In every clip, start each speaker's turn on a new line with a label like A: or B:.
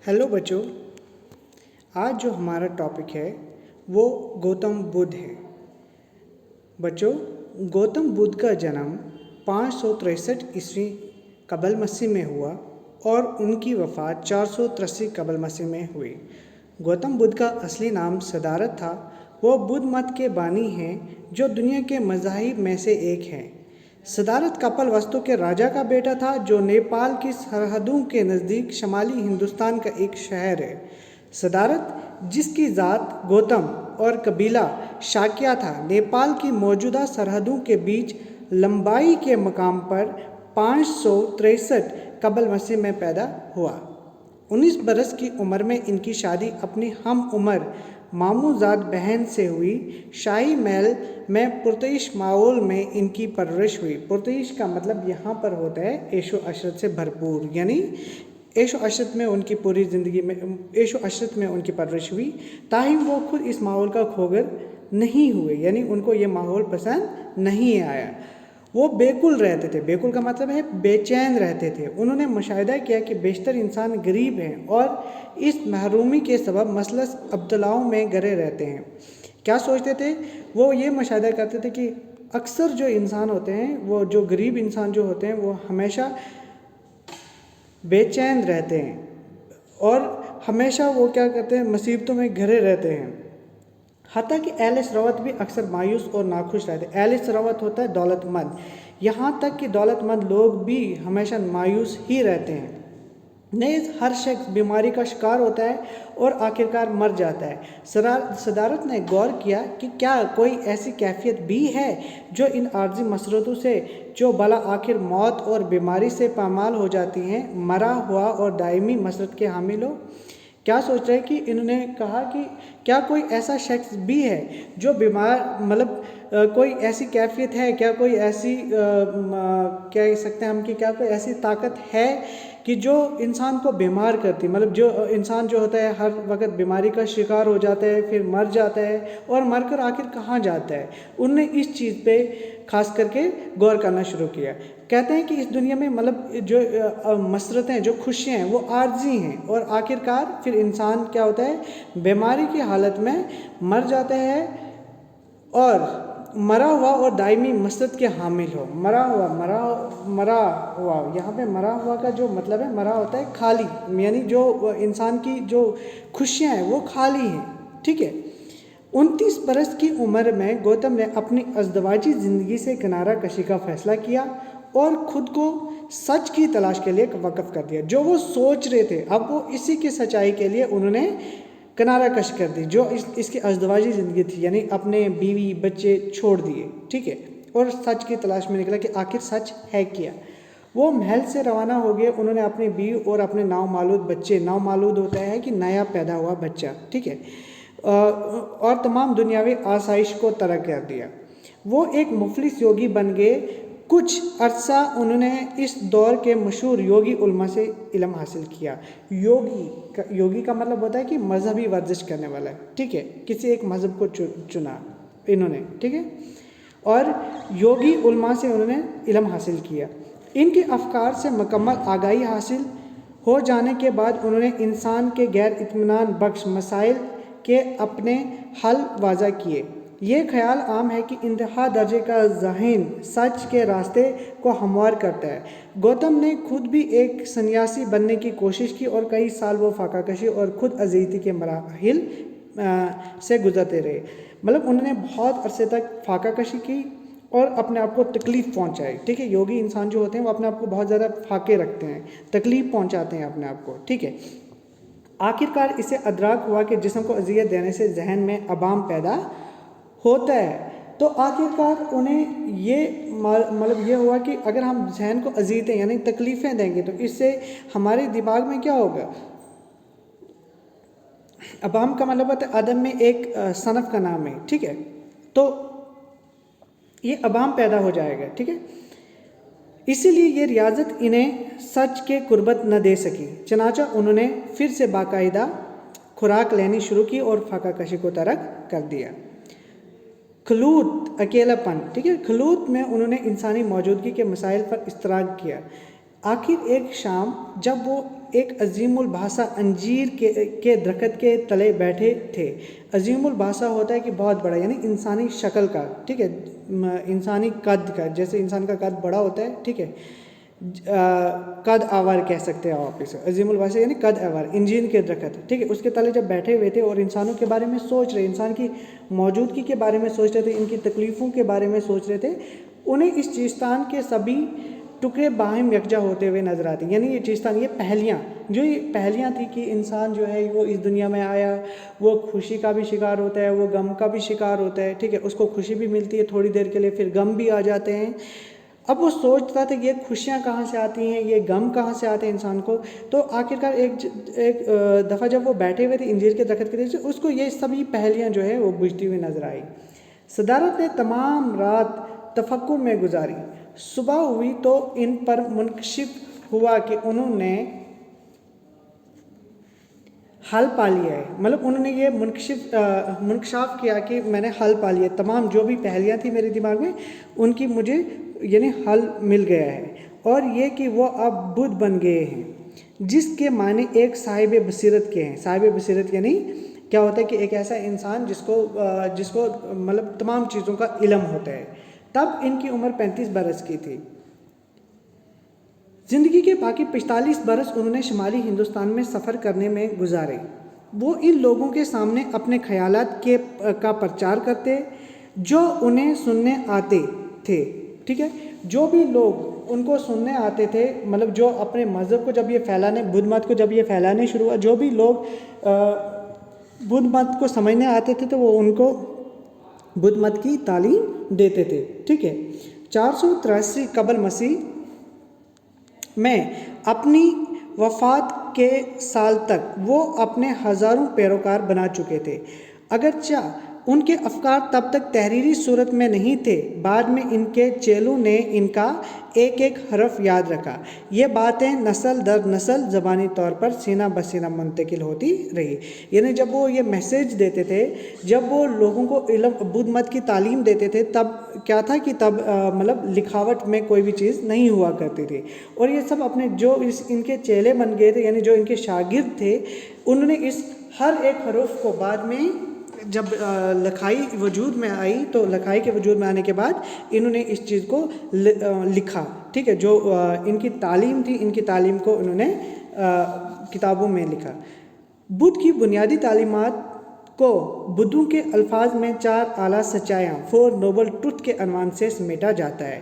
A: Hello बच्चों, आज जो हमारा टॉपिक है वो गौतम बुद्ध है। बच्चों, गौतम बुद्ध का जन्म 563 ईस्वी कबल मसीह में हुआ और उनकी वफ़ात 483 कबल मसीह में हुई। गौतम बुद्ध का असली नाम सिद्धार्थ था। वो बुद्ध मत के बानी हैं जो दुनिया के मज़ाहिब में से एक हैं। सिद्धार्थ कपिलवस्तु के राजा का बेटा था जो नेपाल की सरहदों के नज़दीक शमाली हिंदुस्तान का एक शहर है। सिद्धार्थ, जिसकी ज़ात गौतम और कबीला शाक्या था, नेपाल की मौजूदा सरहदों के बीच लंबाई के मकाम पर 563 कबल मसीह में पैदा हुआ। 19 बरस की उम्र में इनकी शादी अपनी हम उम्र मामूजाद बहन से हुई। शाही महल में पुरतइश माहौल में इनकी परवरिश हुई। पुरतइश का मतलब यहाँ पर होता है ऐशो अशरत से भरपूर, यानी ऐशो अशरत में उनकी पूरी ज़िंदगी में ऐशो अशरत में उनकी परवरिश हुई, ताकि वो खुद इस माहौल का खोगर नहीं हुए, यानी उनको ये माहौल पसंद नहीं आया। वो बेकुल रहते थे। बेकुल का मतलब है बेचैन रहते थे। उन्होंने मुशाहिदा किया कि बेशतर इंसान गरीब हैं और इस महरूमी के सबब मसलस अब्तलाओं में गरे रहते हैं। क्या सोचते थे? वो ये मुशाहिदा करते थे कि अक्सर जो इंसान होते हैं, वो जो गरीब इंसान जो होते हैं, वो हमेशा बेचैन रहते हैं और हमेशा वो क्या करते हैं, मुसीबतों में घिरे रहते हैं। हत्ता कि अहले सरावत भी अक्सर मायूस और नाखुश रहते हैं। अहले सरावत होता है दौलतमंद, यहाँ तक कि दौलतमंद लोग भी हमेशा मायूस ही रहते हैं। नेज़ हर शख्स बीमारी का शिकार होता है और आखिरकार मर जाता है। सिद्धार्थ ने गौर किया कि क्या कोई ऐसी कैफियत भी है जो इन आर्जी मसरतों से जो भला आखिर मौत और बीमारी से पामाल हो जाती हैं, मरा हुआ और दायमी मसरत के हामिल हो। क्या सोच रहे कि इन्होंने कहा कि क्या कोई ऐसा शख्स भी है जो बीमार, मतलब कोई ऐसी कैफियत है, क्या कोई ऐसी क्या कह सकते हैं हम कि क्या कोई ऐसी ताकत है कि जो इंसान को बीमार करती, मतलब जो इंसान जो होता है हर वक्त बीमारी का शिकार हो जाता है, फिर मर जाता है और मरकर आखिर कहाँ जाता है। उनने इस चीज़ पे खास करके गौर करना शुरू किया। कहते हैं कि इस दुनिया में मतलब जो मसरतें, जो खुशियाँ हैं, वो आर्जी हैं और आखिरकार फिर इंसान क्या होता है, बीमारी की हालत में मर जाता है और मरा हुआ और दायमी मसरत के हामिल हो। मरा हुआ यहाँ पे मरा हुआ का जो मतलब है, मरा होता है खाली, यानी जो इंसान की जो खुशियाँ हैं वो खाली हैं। ठीक है। 29 बरस की उम्र में गौतम ने अपनी अज़दवाजी ज़िंदगी से किनारा कशी का फैसला किया और ख़ुद को सच की तलाश के लिए वक़्फ़ कर दिया। जो वो सोच रहे थे, अब वो इसी की सच्चाई के लिए उन्होंने किनारा कश कर दी, जो इसकी अज़दवाजी ज़िंदगी थी, यानी अपने बीवी बच्चे छोड़ दिए। ठीक है। और सच की तलाश में निकला कि आखिर सच है क्या। वो महल से रवाना हो गए। उन्होंने अपनी बीवी और अपने नावमालूद बच्चे, नावमालूद होता है कि नया पैदा हुआ बच्चा, ठीक है, और तमाम दुनियावी आसाइश को तर्क कर दिया। वो एक मुफलिस योगी बन गए। कुछ अरसा उन्होंने इस दौर के मशहूर योगी उलमा से इल्म हासिल किया। योगी का मतलब होता है कि मजहबी वर्जिश करने वाला है। ठीक है। किसी एक मज़हब को चुना इन्होंने, ठीक है, और योगी उलमा से उन्होंने इल्म हासिल किया। इनके अफकार से मुकम्मल आगाही हासिल हो जाने के बाद उन्होंने इंसान के गैर इत्मीनान बख्श मसाइल के अपने हल वाज़ा किए। ये ख्याल आम है कि इंतहा दर्जे का ज़हन सच के रास्ते को हमवार करता है। गौतम ने खुद भी एक सन्यासी बनने की कोशिश की और कई साल वो फाका कशी और ख़ुद अज़ीज़ी के मराहिल से गुजरते रहे। मतलब उन्होंने बहुत अरसे तक फाका कशी की और अपने आप को तकलीफ़ पहुंचाई। ठीक है। योगी इंसान जो होते हैं वो अपने आप को बहुत ज़्यादा फाके रखते हैं, तकलीफ़ पहुंचाते हैं अपने आप को। ठीक है। आखिरकार इसे अदराक हुआ कि जिस्म को अज़ियत देने से जहन में अबाम पैदा होता है। तो आखिरकार उन्हें ये मतलब ये हुआ कि अगर हम जहन को अज़ियतें यानी तकलीफ़ें देंगे तो इससे हमारे दिमाग में क्या होगा, अबाम का मतलब होता है अदब में एक सनफ़ का नाम है। ठीक है। तो ये अबाम पैदा हो जाएगा। ठीक है। इसीलिए ये रियाजत इन्हें सच के कुर्बत न दे सकी। चनाचा उन्होंने फिर से बाकायदा खुराक लेनी शुरू की और फाका कशी को तर्क कर दिया। खलूत, अकेलापन, ठीक है, खलूत में उन्होंने इंसानी मौजूदगी के मसाइल पर इस्तराक किया। आखिर एक शाम जब वो ایک عظیم البھاسا انجیر کے درخت کے تلے بیٹھے تھے۔ عظیم البھاسا ہوتا ہے کہ بہت بڑا، یعنی انسانی شکل کا، ٹھیک ہے، انسانی قد کا، جیسے انسان کا قد بڑا ہوتا ہے، ٹھیک ہے، قد آور کہہ سکتے ہیں آپ اسے، عظیم البھاسا یعنی قد آور، انجیر کے درخت، ٹھیک ہے، اس کے تلے جب بیٹھے ہوئے تھے اور انسانوں کے بارے میں سوچ رہے، انسان کی موجودگی کے بارے میں سوچ رہے تھے، ان کی تکلیفوں کے بارے میں سوچ رہے تھے، انہیں اس چیستان کے سبھی ٹکڑے باہم یکجا ہوتے ہوئے نظر آتے ہیں۔ یعنی یہ چیستان، یہ پہلیاں، جو یہ پہلیاں تھی کہ انسان جو ہے وہ اس دنیا میں آیا، وہ خوشی کا بھی شکار ہوتا ہے، وہ غم کا بھی شکار ہوتا ہے، ٹھیک ہے، اس کو خوشی بھی ملتی ہے تھوڑی دیر کے لیے، پھر غم بھی آ جاتے ہیں۔ اب وہ سوچتا تھا کہ یہ خوشیاں کہاں سے آتی ہیں، یہ غم کہاں سے آتے ہیں انسان کو۔ تو آخرکار ایک دفعہ جب وہ بیٹھے ہوئے تھے انجیر کے درخت کے نیچے، اس کو یہ سبھی پہلیاں جو ہے وہ بجھتی ہوئی نظر آئی۔ صدارت نے تمام رات تفکر میں گزاری۔ صبح ہوئی تو ان پر منکشف ہوا کہ انہوں نے حل پا لیا ہے، مطلب انہوں نے یہ منکشاف کیا کہ میں نے حل پا لیا، تمام جو بھی پہلیاں تھیں میرے دماغ میں ان کی مجھے یعنی حل مل گیا ہے، اور یہ کہ وہ اب بدھ بن گئے ہیں، جس کے معنی ایک صاحب بصیرت کے ہیں۔ صاحب بصیرت یعنی کیا ہوتا ہے کہ ایک ایسا انسان جس کو مطلب تمام چیزوں کا علم ہوتا ہے۔ تب ان کی عمر 35 برس کی تھی۔ زندگی کے باقی 45 برس انہوں نے شمالی ہندوستان میں سفر کرنے میں گزارے۔ وہ ان لوگوں کے سامنے اپنے خیالات کا پرچار کرتے جو انہیں سننے آتے تھے، ٹھیک ہے، جو بھی لوگ ان کو سننے آتے تھے، مطلب جو اپنے مذہب کو جب یہ بدھ مت کو جب یہ پھیلانے شروع ہوا، جو بھی لوگ بدھ مت کو سمجھنے آتے تھے تو وہ ان کو بدھ مت کی تعلیم دیتے تھے، ٹھیک ہے۔ 483 قبل مسیح میں اپنی وفات کے سال تک وہ اپنے ہزاروں پیروکار بنا چکے تھے۔ اگرچہ ان کے افکار تب تک تحریری صورت میں نہیں تھے، بعد میں ان کے چیلوں نے ان کا ایک ایک حرف یاد رکھا۔ یہ باتیں نسل در نسل زبانی طور پر سینہ بسینہ منتقل ہوتی رہی۔ یعنی جب وہ یہ میسیج دیتے تھے، جب وہ لوگوں کو علم بدھ مت کی تعلیم دیتے تھے، تب کیا تھا کہ تب مطلب لکھاوٹ میں کوئی بھی چیز نہیں ہوا کرتی تھی، اور یہ سب اپنے جو ان کے چیلے بن گئے تھے، یعنی جو ان کے شاگرد تھے، انہوں نے اس ہر ایک حرف کو بعد میں جب لکھائی وجود میں آئی تو لکھائی کے وجود میں آنے کے بعد انہوں نے اس چیز کو لکھا، ٹھیک ہے، جو ان کی تعلیم تھی، ان کی تعلیم کو انہوں نے کتابوں میں لکھا۔ بدھ کی بنیادی تعلیمات کو بدھوں کے الفاظ میں 4 اعلیٰ سچائیاں 4 نوبل ٹروتھ کے عنوان سے سمیٹا جاتا ہے۔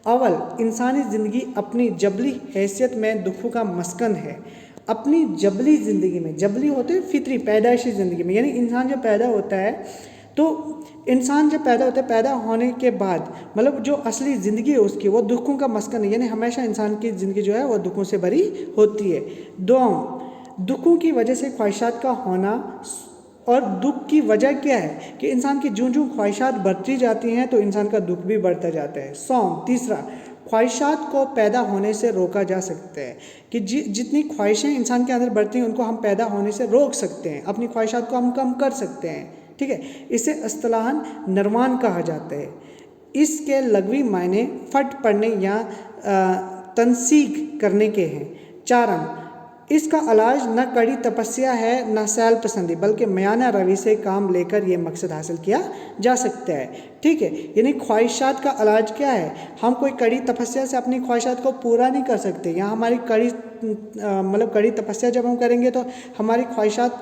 A: اول، انسانی زندگی اپنی جبلی حیثیت میں دکھوں کا مسکن ہے۔ اپنی جبلی زندگی میں، جبلی ہوتے فطری پیدائشی زندگی میں، یعنی انسان جب پیدا ہوتا ہے تو انسان جب پیدا ہوتا ہے، پیدا ہونے کے بعد مطلب جو اصلی زندگی ہے اس کی، وہ دکھوں کا مسکن ہے، یعنی ہمیشہ انسان کی زندگی جو ہے وہ دکھوں سے بھری ہوتی ہے۔ دوم، دکھوں کی وجہ سے خواہشات کا ہونا، اور دکھ کی وجہ کیا ہے کہ انسان کی جوں جوں خواہشات بڑھتی جاتی ہیں تو انسان کا دکھ بھی بڑھتا جاتا ہے۔ سوم، تیسرا، خواہشات کو پیدا ہونے سے روکا جا سکتا ہے کہ جتنی خواہشیں انسان کے اندر بڑھتی ہیں ان کو ہم پیدا ہونے سے روک سکتے ہیں، اپنی خواہشات کو ہم کم کر سکتے ہیں، ٹھیک ہے، اسے اصطلاحاً نروان کہا جاتا ہے۔ اس کے لغوی معنی پھٹ پڑنے یا تنسیق کرنے کے ہیں۔ چارم، اس کا علاج نہ کڑی تپسیا ہے نہ سیل پسندی، بلکہ میانہ روی سے کام لے کر یہ مقصد حاصل کیا جا سکتا ہے، ٹھیک ہے، یعنی خواہشات کا علاج کیا ہے، ہم کوئی کڑی تپسیا سے اپنی خواہشات کو پورا نہیں کر سکتے، یا ہماری کڑی تپسیا جب ہم کریں گے تو ہماری خواہشات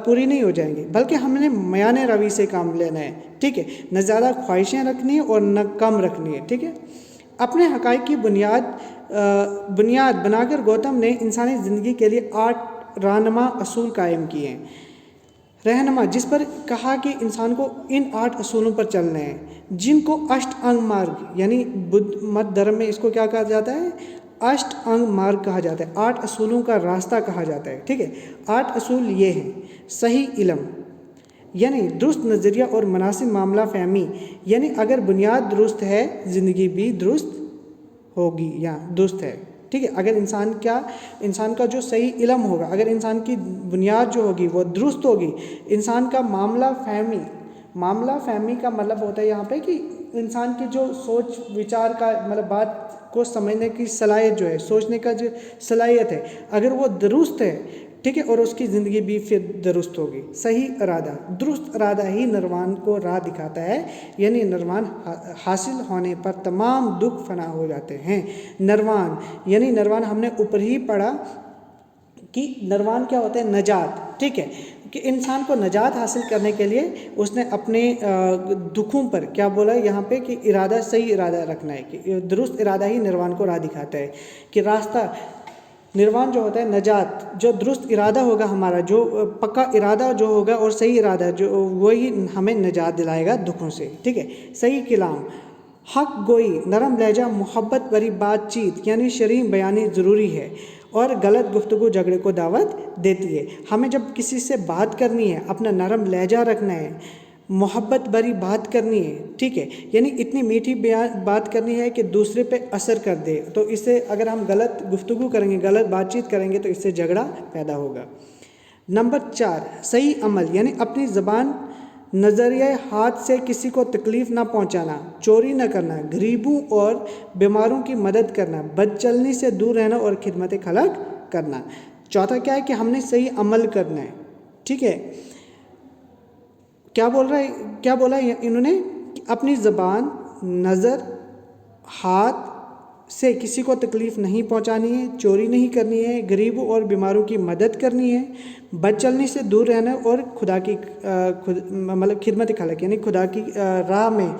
A: پوری نہیں ہو جائیں گی، بلکہ ہم نے میانہ روی سے کام لینا ہے، ٹھیک ہے، نہ زیادہ خواہشیں رکھنی ہے اور نہ کم رکھنی ہے، ٹھیک ہے۔ اپنے حقائق کی بنیاد بنا کر گوتم نے انسانی زندگی کے لیے 8 رہنما اصول قائم کیے ہیں۔ رہنما، جس پر کہا کہ انسان کو ان 8 اصولوں پر چلنا ہے، جن کو اشٹ انگ مارگ، یعنی بدھ مت دھرم میں اس کو کیا کہا جاتا ہے، اشٹ انگ مارگ کہا جاتا ہے، 8 اصولوں کا راستہ کہا جاتا ہے، ٹھیک ہے۔ 8 اصول یہ ہیں: صحیح علم، یعنی درست نظریہ اور مناسب معاملہ فہمی، یعنی اگر بنیاد درست ہے زندگی بھی درست ہوگی یا درست ہے، ٹھیک ہے، اگر انسان کا جو صحیح علم ہوگا، اگر انسان کی بنیاد جو ہوگی وہ درست ہوگی، انسان کا معاملہ فہمی کا مطلب ہوتا ہے یہاں پہ کہ انسان کی جو سوچ وچار کا مطلب بات کو समझने की सलाहियत जो है, सोचने का जो सलाहियत है, अगर वो दुरुस्त है, ठीक है, और उसकी ज़िंदगी भी फिर दुरुस्त होगी। सही इरादा, दुरुस्त इरादा ही निर्वाण को राह दिखाता है, यानी निर्वाण हासिल होने पर तमाम दुख फना हो जाते हैं। निर्वाण यानी निर्वाण हमने ऊपर ही पढ़ा कि निर्वाण क्या होता है, नजात, ठीक है, कि इंसान को नजात हासिल करने के लिए उसने अपने दुखों पर क्या बोला यहाँ पे कि इरादा, सही इरादा रखना है, कि दुरुस्त इरादा ही निर्वाण को राह दिखाता है, कि रास्ता निर्वाण जो होता है, नजात, जो दुरुस्त इरादा होगा हमारा, जो पक्का इरादा जो होगा और सही इरादा जो, वही हमें नजात दिलाएगा दुखों से, ठीक है। सही कलाम, हक गोई, नरम लहजा, मोहब्बत भरी बातचीत यानी शरीम बयानी ज़रूरी है, और गलत गुफ्तगू झगड़े को दावत देती है। हमें जब किसी से बात करनी है, अपना नरम लहजा रखना है, मोहब्बत भरी बात करनी है, ठीक है, यानी इतनी मीठी बात करनी है कि दूसरे पे असर कर दे। तो इससे अगर हम गलत गुफ्तगू करेंगे, गलत बातचीत करेंगे तो इससे झगड़ा पैदा होगा। नंबर 4, सही अमल यानी अपनी ज़बान, नज़रिए, हाथ से किसी को तकलीफ़ ना पहुंचाना, चोरी ना करना, गरीबों और बीमारों की मदद करना, बदचलनी से दूर रहना और खिदमत खलक करना। चौथा क्या है कि हमने सही अमल करना है, ठीक है। क्या बोला है इन्होंने, अपनी ज़बान, नज़र, हाथ से किसी को तकलीफ़ नहीं पहुंचानी है, चोरी नहीं करनी है, गरीबों और बीमारों की मदद करनी है, बदचलनी से दूर रहना और खुदा की मतलब खिदमत खलक यानी खुदा की राह में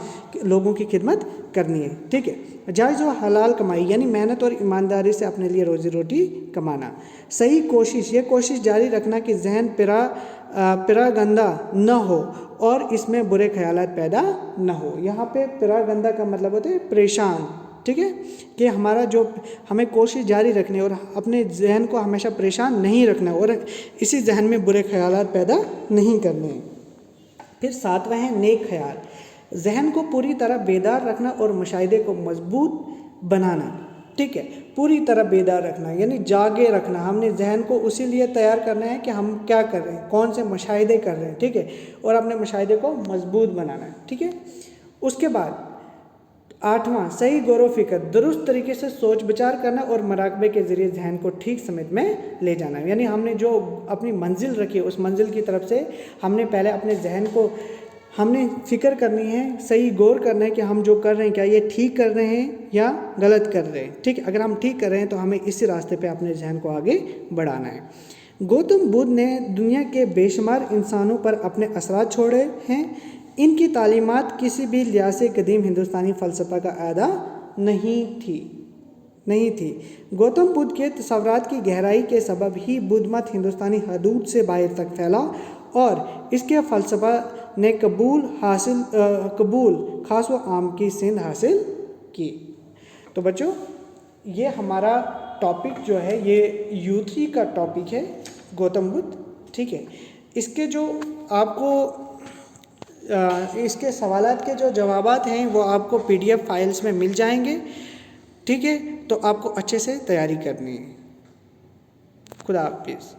A: लोगों की खिदमत करनी है, ठीक है। जायज़ व हलाल कमाई यानी मेहनत और ईमानदारी से अपने लिए रोज़ी रोटी कमाना। सही कोशिश, ये कोशिश जारी रखना कि जहन पिरागंदा न हो और इसमें बुरे ख्यालात पैदा न हो। यहाँ पे पिरागंदा का मतलब होता है परेशान, ठीक है, कि हमारा जो हमें कोशिश जारी रखनी और अपने जहन को हमेशा परेशान नहीं रखना और इसी जहन में बुरे ख्यालात पैदा नहीं करने। फिर 7वां है नेक ख्याल, जहन को पूरी तरह बेदार रखना और मुशाहिदे को मजबूत बनाना, ठीक है, पूरी तरह बेदार रखना यानी जागे रखना। हमने जहन को उसी लिए तैयार करना है कि हम क्या कर रहे हैं, कौन से मुशाहिदे कर रहे हैं, ठीक है, और अपने मुशाहिदे को मजबूत बनाना है, ठीक है। उसके बाद 8वां सही गौर व फिक्र, दुरुस्त तरीके से सोच विचार करना और मराकबे के ज़रिए जहन को ठीक समेत में ले जाना। यानी हमने जो अपनी मंजिल रखी है उस मंजिल की तरफ से हमने पहले अपने जहन को हमने फ़िक्र करनी है, सही गौर करना है कि हम जो कर रहे हैं क्या ये ठीक कर रहे हैं या गलत कर रहे हैं, ठीक है। अगर हम ठीक कर रहे हैं तो हमें इसी रास्ते पे अपने जहन को आगे बढ़ाना है। गौतम बुद्ध ने दुनिया के बेशुमार इंसानों पर अपने असरात छोड़े हैं। इनकी तालीमात किसी भी लिहाज से कदीम हिंदुस्तानी फ़लसफ़ा का आधा नहीं थी। गौतम बुद्ध के तसव्वुरात की गहराई के सबब ही बुद्ध मत हिंदुस्तानी हदूद से बाहर तक फैला और इसके फ़लसफ़ा ने कबूल खास व आम की सिंध हासिल की। तो बच्चों ये हमारा टॉपिक जो है ये U3 का टॉपिक है गौतम बुद्ध, ठीक है। इसके जो आपको इसके सवालात के जो जवाबात हैं वो आपको PDF फाइल्स में मिल जाएंगे, ठीक है। तो आपको अच्छे से तैयारी करनी है। खुदा हाफिज़।